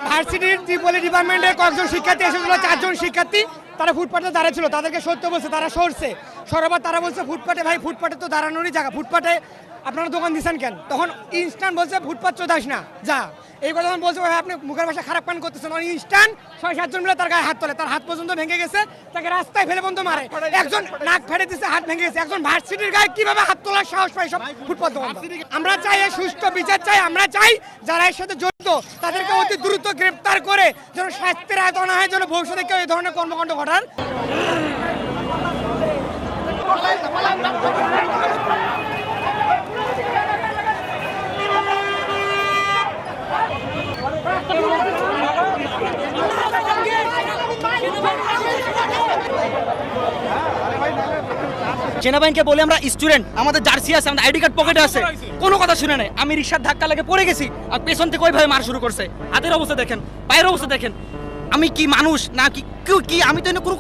ভার্সিটির ত্রিপলি ডিপার্টমেন্টের কয়েকজন শিক্ষার্থী এসেছিল, 4 জন শিক্ষার্থী তারা ফুটপাতে দাঁড়িয়েছিল, তাদেরকে সত্য বলছে তারা সরছে সরবার, তারা বলছে ফুটপাতে ভাই ফুটপাতে তো দাঁড়ানোরই জায়গা, ফুটপাতে আপনারা দোকান দিচ্ছেন কেন? তখন ইনস্ট্যান্ট বলছে ফুটপাত চোদাস না যা, এই কথা যখন বলছে ভাই আপনি মুখের ভাষা খারাপ পান করতেছেন, ইনস্ট্যান্ট 6-7 জন মিলে তার গায়ে হাত তোলে, তার হাত পর্যন্ত ভেঙে গেছে, তাকে রাস্তায় ফেলে বন্ধ মারে, একজন নাক ফেটে দিচ্ছে, হাত ভেঙে গেছে, একজন ভার্সিটির গায়ে কিভাবে হাত তোলার সাহস পায় সব ফুটপাত দোকান? আমরা চাই এই সুষ্ঠু বিচার চাই, আমরা চাই যারা এর সাথে জড়িত তাদেরকে অতি দ্রুত গ্রেপ্তার করে যেন শাস্তির আওতায় না হয়, যেন ভবিষ্যতে কেউ এই ধরনের কর্মকাণ্ড ঘটান। সেনাবাহিনীকে বলে আমরা স্টুডেন্ট, আমাদের জার্সি আছে, আমাদের আইডি কার্ড পকেটে আছে, কোনো কথা শুনে নাই। আমি রিক্সার ধাক্কা লাগে পড়ে গেছি, আর পেছন থেকে ওইভাবে মার শুরু করছে। হাতের অবস্থা দেখেন, পায়ের অবস্থা দেখেন। আমি কি মানুষ না কি? আমি তো এনে কোনো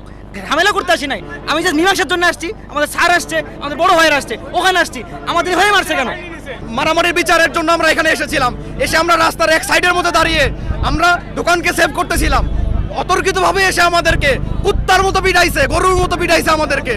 ঝামেলা করতে আসি নাই, আমি যে মীমাংসার জন্য আসছি। আমাদের স্যার আসছে, আমাদের বড় ভাইয়ের আসছে, ওখানে আসছি, আমাদের হয়ে মারছে কেন? মারামারির বিচারের জন্য আমরা এখানে এসেছিলাম, এসে আমরা রাস্তার এক সাইডের মধ্যে দাঁড়িয়ে আমরা দোকানকে সেভ করতেছিলাম, অতর্কিতভাবে এসে আমাদেরকে কুত্তার মতো পিটাইছে, গরুর মতো পিটাইছে আমাদেরকে।